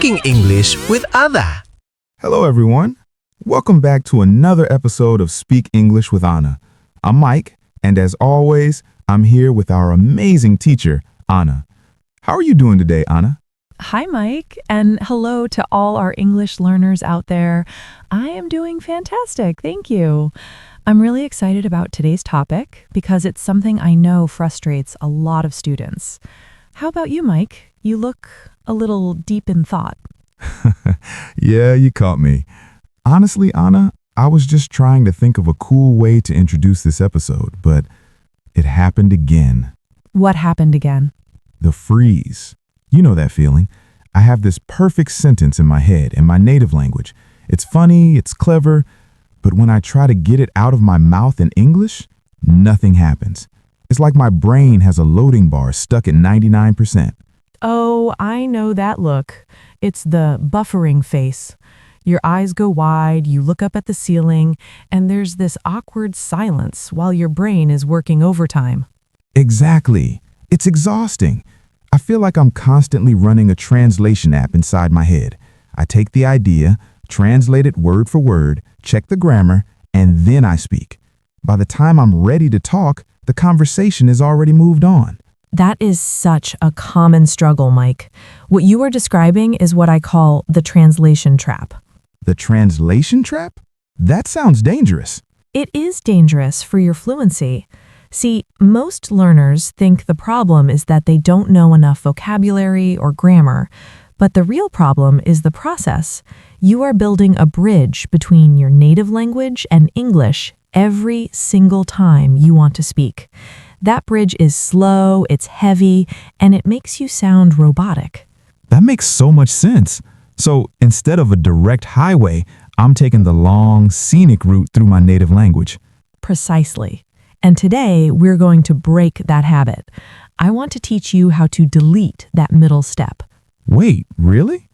Speaking English with Anna. Hello, everyone. Welcome back to another episode of Speak English with Anna. I'm Mike, and as always, I'm here with our amazing teacher, Anna. How are you doing today, Anna? Hi, Mike, and hello to all our English learners out there. I am doing fantastic, thank you. I'm really excited about today's topic because it's something I know frustrates a lot of students. How about you, Mike? You look a little deep in thought. Yeah, you caught me. Honestly, Anna, I was just trying to think of a cool way to introduce this episode, but it happened again. What happened again? The freeze. You know that feeling. I have this perfect sentence in my head in my native language. It's funny, it's clever, but when I try to get it out of my mouth in English, nothing happens. It's like my brain has a loading bar stuck at 99%. Oh, I know that look. It's the buffering face. Your eyes go wide, you look up at the ceiling, and there's this awkward silence while your brain is working overtime. Exactly. It's exhausting. I feel like I'm constantly running a translation app inside my head. I take the idea, translate it word for word, check the grammar, and then I speak. By the time I'm ready to talk, the conversation is already moved on. That is such a common struggle, Mike. What you are describing is what I call the translation trap. The translation trap? That sounds dangerous. It is dangerous for your fluency. See, most learners think the problem is that they don't know enough vocabulary or grammar, but the real problem is the process. You are building a bridge between your native language and English every single time you want to speak. That bridge is slow, it's heavy, and it makes you sound robotic. That makes so much sense. So instead of a direct highway, I'm taking the long, scenic route through my native language. Precisely. And today, we're going to break that habit. I want to teach you how to delete that middle step. Wait, really?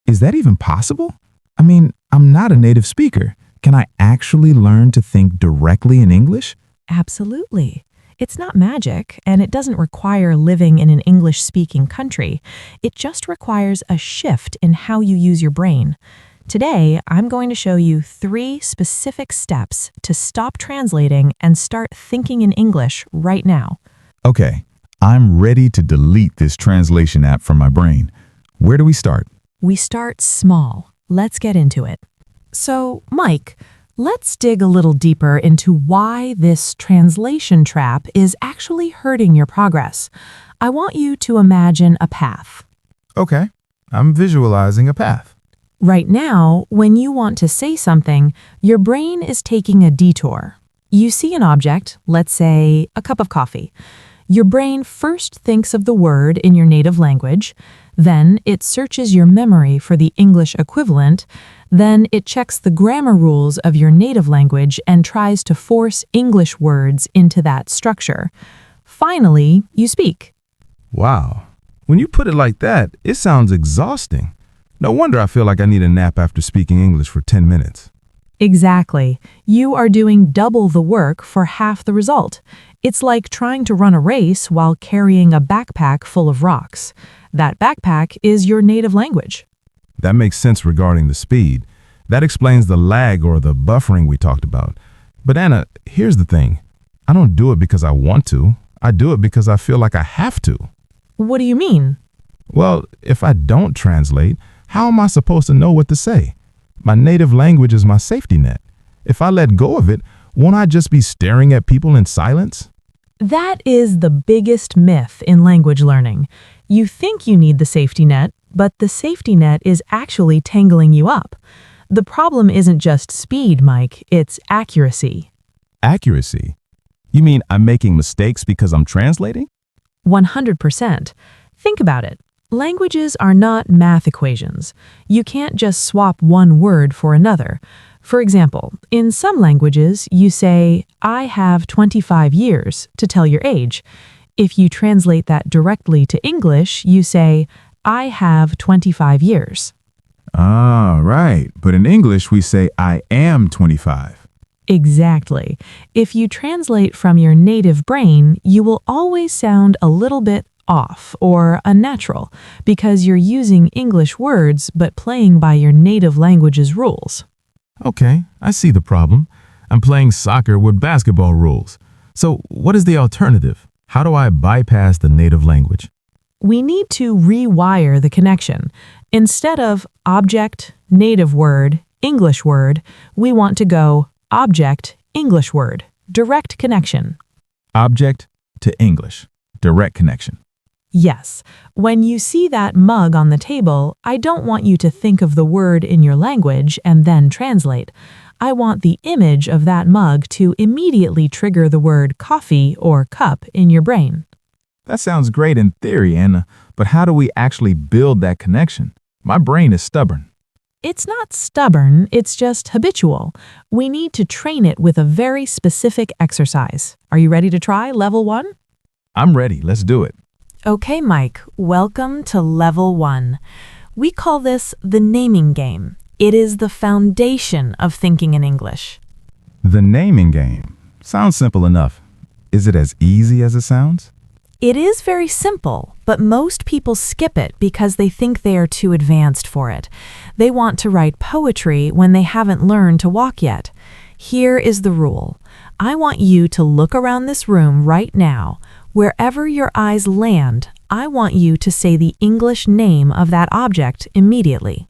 Is that even possible? I mean, I'm not a native speaker. Can I actually learn to think directly in English? Absolutely. It's not magic, and it doesn't require living in an English-speaking country. It just requires a shift in how you use your brain. Today, I'm going to show you 3 specific steps to stop translating and start thinking in English right now. Okay, I'm ready to delete this translation app from my brain. Where do we start? We start small. Let's get into it. So, Mike, let's dig a little deeper into why this translation trap is actually hurting your progress. I want you to imagine a path. Okay, I'm visualizing a path. Right now, when you want to say something, your brain is taking a detour. You see an object, let's say a cup of coffee. Your brain first thinks of the word in your native language, then it searches your memory for the English equivalent, then it checks the grammar rules of your native language and tries to force English words into that structure. Finally, you speak. Wow. When you put it like that, it sounds exhausting. No wonder I feel like I need a nap after speaking English for 10 minutes. Exactly. You are doing double the work for half the result. It's like trying to run a race while carrying a backpack full of rocks. That backpack is your native language. That makes sense regarding the speed. That explains the lag or the buffering we talked about. But Anna, here's the thing. I don't do it because I want to. I do it because I feel like I have to. What do you mean? Well, if I don't translate, how am I supposed to know what to say? My native language is my safety net. If I let go of it, won't I just be staring at people in silence? That is the biggest myth in language learning. You think you need the safety net, but the safety net is actually tangling you up. The problem isn't just speed, Mike, it's accuracy. Accuracy? You mean I'm making mistakes because I'm translating? 100%. Think about it. Languages are not math equations. You can't just swap one word for another. For example, in some languages, you say, I have 25 years to tell your age. If you translate that directly to English, you say, I have 25 years. Ah, right. But in English, we say, I am 25. Exactly. If you translate from your native brain, you will always sound a little bit off or unnatural because you're using English words but playing by your native language's rules. Okay, I see the problem. I'm playing soccer with basketball rules. So what is the alternative? How do I bypass the native language? We need to rewire the connection. Instead of object, native word, English word, we want to go object, English word, direct connection. Object to English. Direct connection. Yes, when you see that mug on the table, I don't want you to think of the word in your language and then translate. I want the image of that mug to immediately trigger the word coffee or cup in your brain. That sounds great in theory, Anna, but how do we actually build that connection? My brain is stubborn. It's not stubborn, it's just habitual. We need to train it with a very specific exercise. Are you ready to try level 1? I'm ready. Let's do it. Okay, Mike, welcome to level 1. We call this the naming game. It is the foundation of thinking in English. The naming game. Sounds simple enough. Is it as easy as it sounds? It is very simple, but most people skip it because they think they are too advanced for it. They want to write poetry when they haven't learned to walk yet. Here is the rule. I want you to look around this room right now. Wherever your eyes land, I want you to say the English name of that object immediately.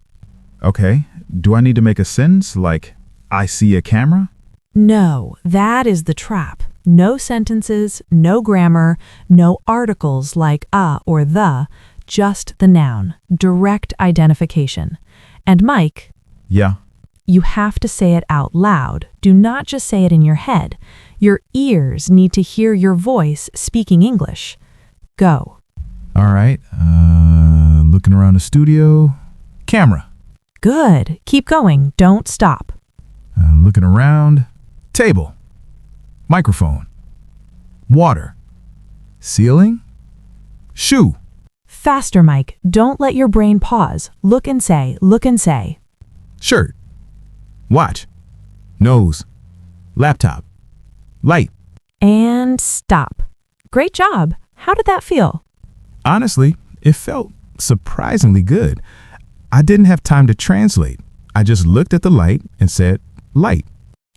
Okay. Do I need to make a sentence like, I see a camera? No, that is the trap. No sentences, no grammar, no articles like a or the, just the noun, direct identification. And Mike, Yeah. you have to say it out loud. Do not just say it in your head. Your ears need to hear your voice speaking English. Go. All right. Looking around the studio. Camera. Good. Keep going. Don't stop. Looking around. Table. Microphone. Water. Ceiling. Shoe. Faster, Mike. Don't let your brain pause. Look and say, look and say. Shirt. Watch. Nose. Laptop. Light. And stop. Great job. How did that feel? Honestly, it felt surprisingly good. I didn't have time to translate. I just looked at the light and said, light.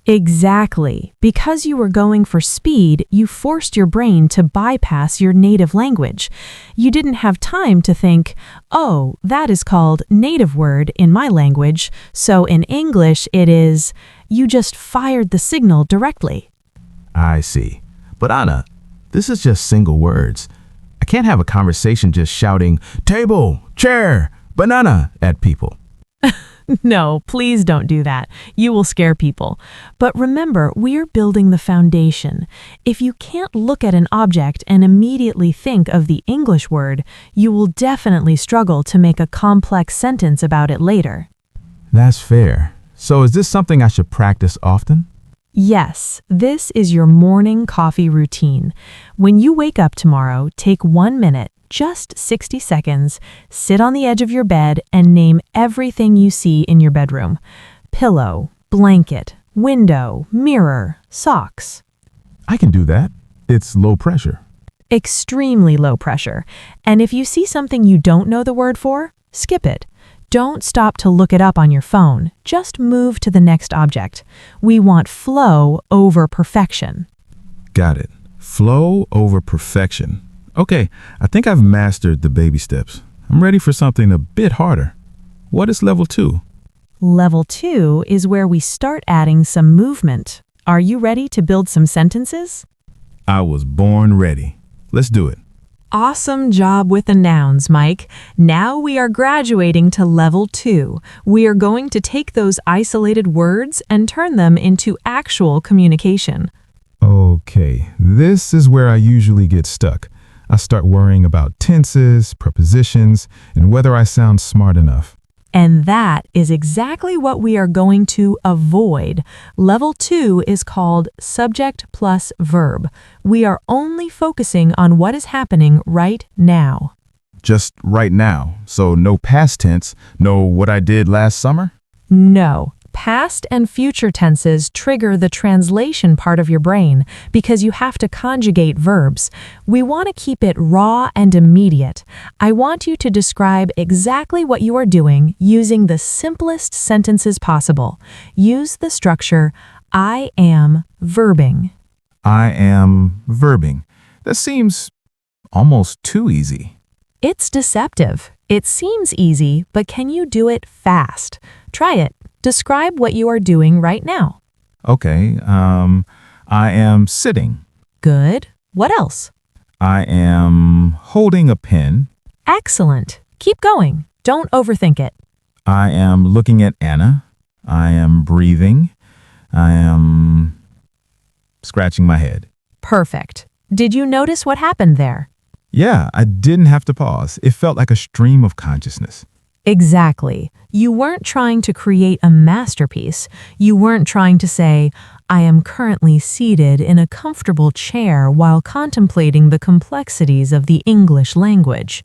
Exactly. Because you were going for speed, you forced your brain to bypass your native language. You didn't have time to think, oh, that is called native word in my language, so in English it is, you just fired the signal directly. I see. But Anna, this is just single words. I can't have a conversation just shouting, table, chair, banana at people. No, please don't do that. You will scare people. But remember, we're building the foundation. If you can't look at an object and immediately think of the English word, you will definitely struggle to make a complex sentence about it later. That's fair. So is this something I should practice often? Yes, this is your morning coffee routine. When you wake up tomorrow, take 1 minute, just 60 seconds, sit on the edge of your bed and name everything you see in your bedroom. Pillow, blanket, window, mirror, socks. I can do that. It's low pressure. Extremely low pressure. And if you see something you don't know the word for, skip it. Don't stop to look it up on your phone. Just move to the next object. We want flow over perfection. Got it. Flow over perfection. Okay, I think I've mastered the baby steps. I'm ready for something a bit harder. What is level 2? Level 2 is where we start adding some movement. Are you ready to build some sentences? I was born ready. Let's do it. Awesome job with the nouns, Mike. Now we are graduating to level 2. We are going to take those isolated words and turn them into actual communication. Okay, this is where I usually get stuck. I start worrying about tenses, prepositions, and whether I sound smart enough. And that is exactly what we are going to avoid. Level 2 is called subject plus verb. We are only focusing on what is happening right now. Just right now, so no past tense, no what I did last summer? No. Past and future tenses trigger the translation part of your brain because you have to conjugate verbs. We want to keep it raw and immediate. I want you to describe exactly what you are doing using the simplest sentences possible. Use the structure I am verbing. I am verbing. That seems almost too easy. It's deceptive. It seems easy, but can you do it fast? Try it. Describe what you are doing right now. Okay, I am sitting. Good. What else? I am holding a pen. Excellent. Keep going. Don't overthink it. I am looking at Anna. I am breathing. I am scratching my head. Perfect. Did you notice what happened there? Yeah, I didn't have to pause. It felt like a stream of consciousness. Exactly. You weren't trying to create a masterpiece. You weren't trying to say, I am currently seated in a comfortable chair while contemplating the complexities of the English language.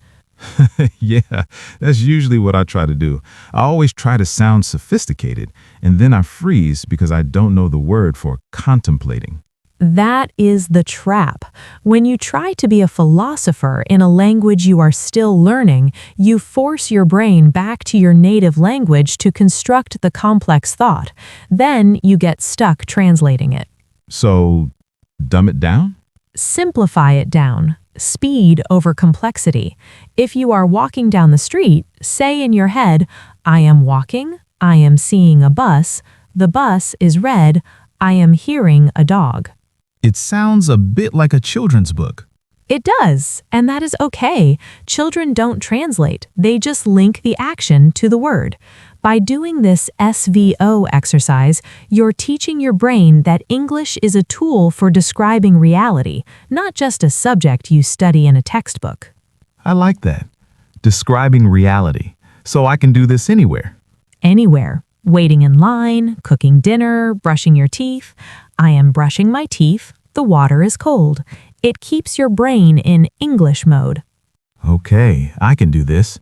Yeah, that's usually what I try to do. I always try to sound sophisticated, and then I freeze because I don't know the word for contemplating. That is the trap. When you try to be a philosopher in a language you are still learning, you force your brain back to your native language to construct the complex thought. Then you get stuck translating it. So, dumb it down? Simplify it down. Speed over complexity. If you are walking down the street, say in your head, I am walking, I am seeing a bus, the bus is red, I am hearing a dog. It sounds a bit like a children's book. It does, and that is okay. Children don't translate, they just link the action to the word. By doing this SVO exercise, you're teaching your brain that English is a tool for describing reality, not just a subject you study in a textbook. I like that. Describing reality. So I can do this anywhere. Anywhere. Waiting in line, cooking dinner, brushing your teeth. I am brushing my teeth. The water is cold. It keeps your brain in English mode. Okay, I can do this.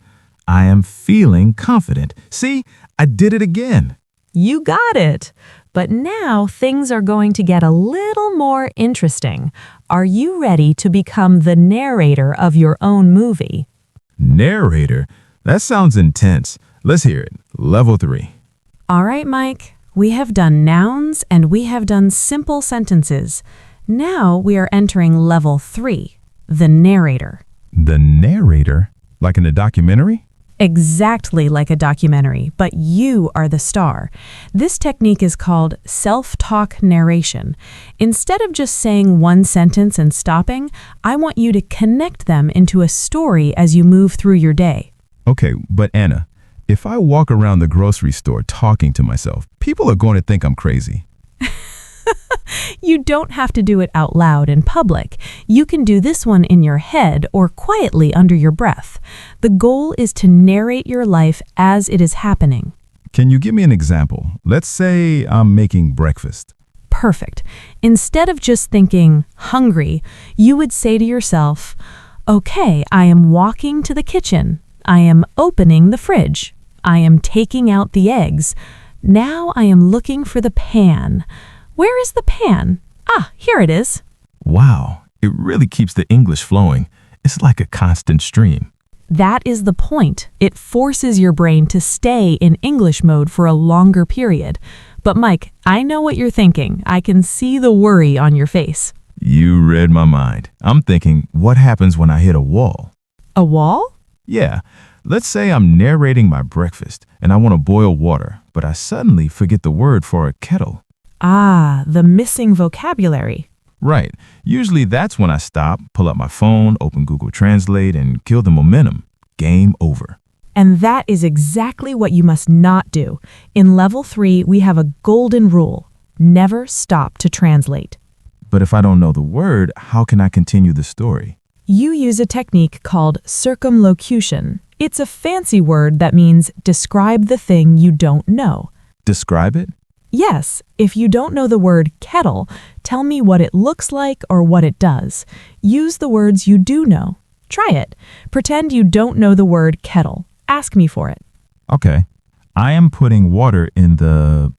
I am feeling confident. See, I did it again. You got it. But now things are going to get a little more interesting. Are you ready to become the narrator of your own movie? Narrator? That sounds intense. Let's hear it. Level 3. All right, Mike. We have done nouns and we have done simple sentences. Now we are entering level 3, the narrator. The narrator? Like in a documentary? Exactly like a documentary, but you are the star. This technique is called self-talk narration. Instead of just saying one sentence and stopping, I want you to connect them into a story as you move through your day. Okay, but Anna, if I walk around the grocery store talking to myself, people are going to think I'm crazy. You don't have to do it out loud in public. You can do this one in your head or quietly under your breath. The goal is to narrate your life as it is happening. Can you give me an example? Let's say I'm making breakfast. Perfect. Instead of just thinking, hungry, you would say to yourself, okay, I am walking to the kitchen. I am opening the fridge. I am taking out the eggs. Now I am looking for the pan. Where is the pan? Ah, here it is. Wow, it really keeps the English flowing. It's like a constant stream. That is the point. It forces your brain to stay in English mode for a longer period. But Mike, I know what you're thinking. I can see the worry on your face. You read my mind. I'm thinking, what happens when I hit a wall? A wall? Yeah, let's say I'm narrating my breakfast and I want to boil water, but I suddenly forget the word for a kettle. Ah, the missing vocabulary. Right. Usually that's when I stop, pull up my phone, open Google Translate, and kill the momentum. Game over. And that is exactly what you must not do. In level 3, we have a golden rule. Never stop to translate. But if I don't know the word, how can I continue the story? You use a technique called circumlocution. It's a fancy word that means describe the thing you don't know. Describe it? Yes, if you don't know the word kettle, tell me what it looks like or what it does. Use the words you do know. Try it. Pretend you don't know the word kettle. Ask me for it. Okay. I am putting water in the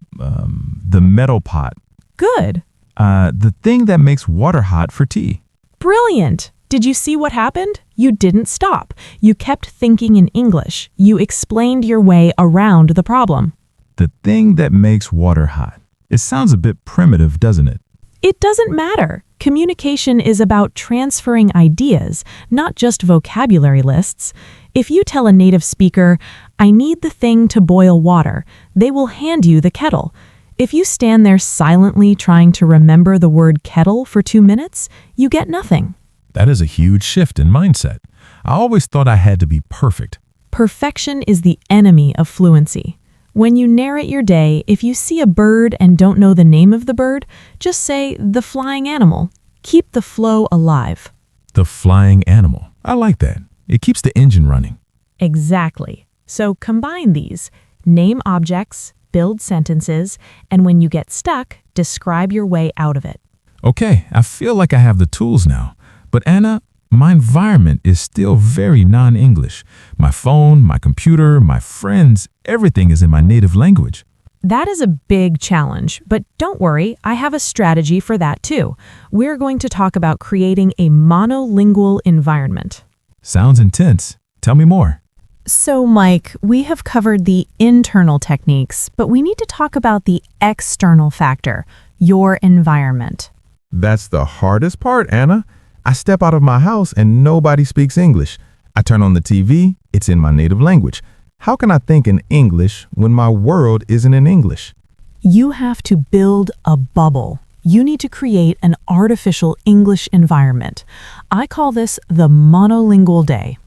metal pot. Good. The thing that makes water hot for tea. Brilliant. Did you see what happened? You didn't stop. You kept thinking in English. You explained your way around the problem. The thing that makes water hot. It sounds a bit primitive, doesn't it? It doesn't matter. Communication is about transferring ideas, not just vocabulary lists. If you tell a native speaker, "I need the thing to boil water," they will hand you the kettle. If you stand there silently trying to remember the word kettle for 2 minutes, you get nothing. That is a huge shift in mindset. I always thought I had to be perfect. Perfection is the enemy of fluency. When you narrate your day, if you see a bird and don't know the name of the bird, just say the flying animal. Keep the flow alive. The flying animal. I like that. It keeps the engine running. Exactly. So combine these. Name objects, build sentences, and when you get stuck, describe your way out of it. Okay, I feel like I have the tools now. But Anna, my environment is still very non-English. My phone, my computer, my friends, everything is in my native language. That is a big challenge, but don't worry, I have a strategy for that too. We're going to talk about creating a monolingual environment. Sounds intense. Tell me more. So, Mike, we have covered the internal techniques, but we need to talk about the external factor, your environment. That's the hardest part, Anna. I step out of my house and nobody speaks English. I turn on the TV, it's in my native language. How can I think in English when my world isn't in English? You have to build a bubble. You need to create an artificial English environment. I call this the monolingual day.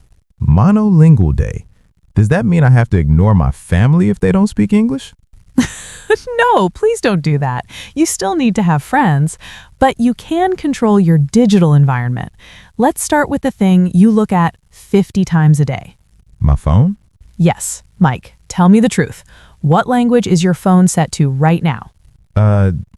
Monolingual day. Does that mean I have to ignore my family if they don't speak English? No, please don't do that. You still need to have friends, but you can control your digital environment. Let's start with the thing you look at 50 times a day. My phone? Yes, Mike, tell me the truth. What language is your phone set to right now?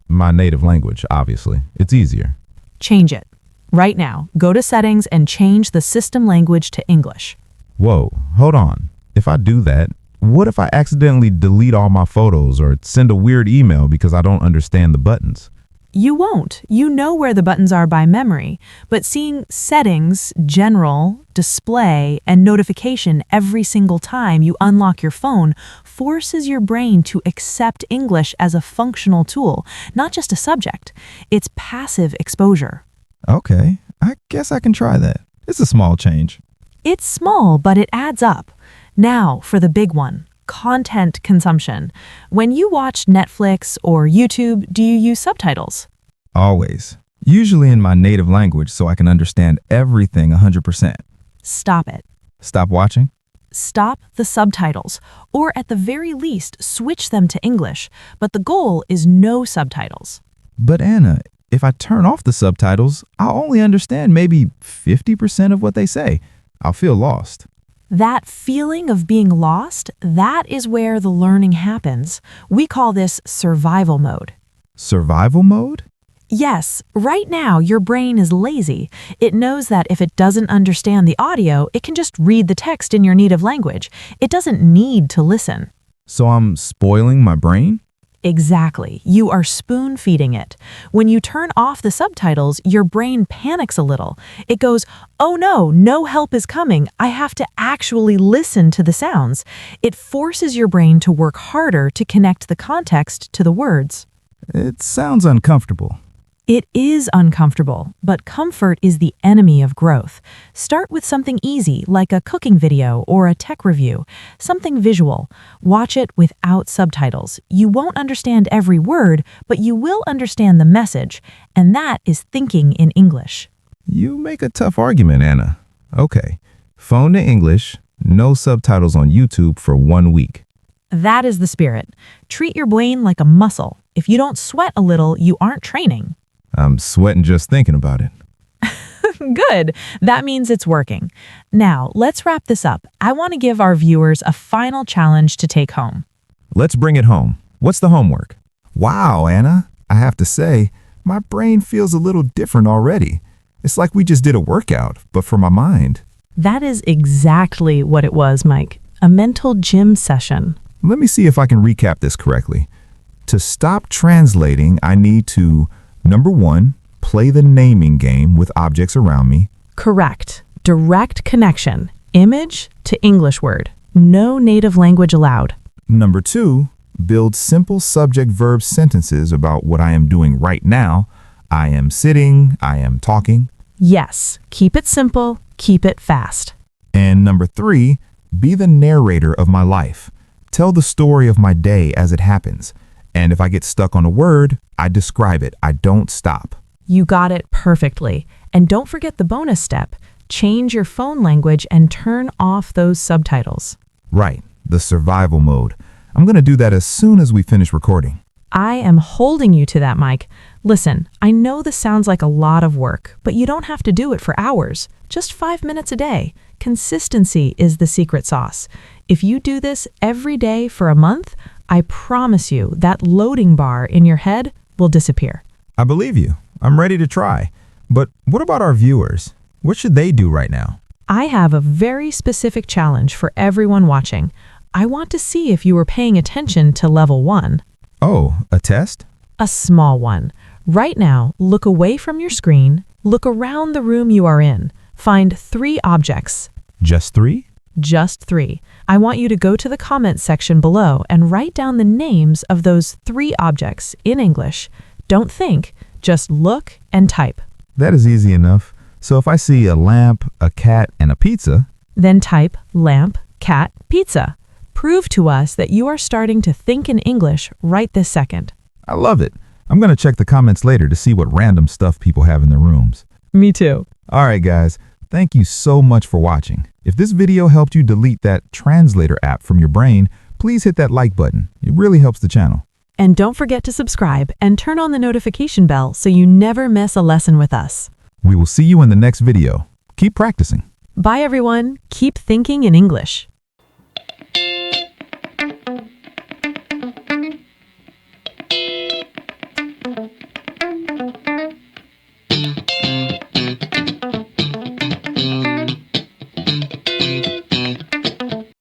My native language, obviously. It's easier. Change it. Right now, go to settings and change the system language to English. Whoa, hold on. If I do that, what if I accidentally delete all my photos or send a weird email because I don't understand the buttons? You won't. You know where the buttons are by memory, but seeing settings, general, display, and notification every single time you unlock your phone forces your brain to accept English as a functional tool, not just a subject. It's passive exposure. Okay, I guess I can try that. It's a small change. It's small, but it adds up. Now for the big one, content consumption. When you watch Netflix or YouTube, do you use subtitles? Always. Usually in my native language so I can understand everything 100%. Stop it. Stop watching? Stop the subtitles, or at the very least, switch them to English. But the goal is no subtitles. But Anna, if I turn off the subtitles, I'll only understand maybe 50% of what they say. I'll feel lost. That feeling of being lost, that is where the learning happens. We call this survival mode. Survival mode? Yes, right now your brain is lazy. It knows that if it doesn't understand the audio, it can just read the text in your native language. It doesn't need to listen. So I'm spoiling my brain? Exactly. You are spoon-feeding it. When you turn off the subtitles, your brain panics a little. It goes, "Oh no, no help is coming. I have to actually listen to the sounds." It forces your brain to work harder to connect the context to the words. It sounds uncomfortable. It is uncomfortable, but comfort is the enemy of growth. Start with something easy, like a cooking video or a tech review, something visual. Watch it without subtitles. You won't understand every word, but you will understand the message, and that is thinking in English. You make a tough argument, Anna. Okay, phone to English, no subtitles on YouTube for 1 week. That is the spirit. Treat your brain like a muscle. If you don't sweat a little, you aren't training. I'm sweating just thinking about it. Good. That means it's working. Now, let's wrap this up. I want to give our viewers a final challenge to take home. Let's bring it home. What's the homework? Wow, Anna. I have to say, my brain feels a little different already. It's like we just did a workout, but for my mind. That is exactly what it was, Mike. A mental gym session. Let me see if I can recap this correctly. To stop translating, I need to, number 1, play the naming game with objects around me. Correct. Direct connection. Image to English word. No native language allowed. Number 2, build simple subject-verb sentences about what I am doing right now. I am sitting, I am talking. Yes. Keep it simple. Keep it fast. And number 3, be the narrator of my life. Tell the story of my day as it happens. And if I get stuck on a word, I describe it. I don't stop. You got it perfectly. And don't forget the bonus step. Change your phone language and turn off those subtitles. Right, the survival mode. I'm going to do that as soon as we finish recording. I am holding you to that, Mike. Listen, I know this sounds like a lot of work, but you don't have to do it for hours. Just 5 minutes a day. Consistency is the secret sauce. If you do this every day for a month, I promise you that loading bar in your head will disappear. I believe you. I'm ready to try. But what about our viewers? What should they do right now? I have a very specific challenge for everyone watching. I want to see if you were paying attention to level 1. Oh, a test? A small one. Right now, look away from your screen, look around the room you are in. Find 3 objects. Just 3? Just 3. I want you to go to the comments section below and write down the names of those 3 objects in English. Don't think, just look and type. That is easy enough. So if I see a lamp, a cat, and a pizza, Then type lamp, cat, pizza. Prove to us that you are starting to think in English right this second. I love it. I'm going to check the comments later to see what random stuff people have in their rooms. Me too. All right, guys. Thank you so much for watching. If this video helped you delete that translator app from your brain, please hit that like button. It really helps the channel. And don't forget to subscribe and turn on the notification bell so you never miss a lesson with us. We will see you in the next video. Keep practicing. Bye everyone. Keep thinking in English. Thank you.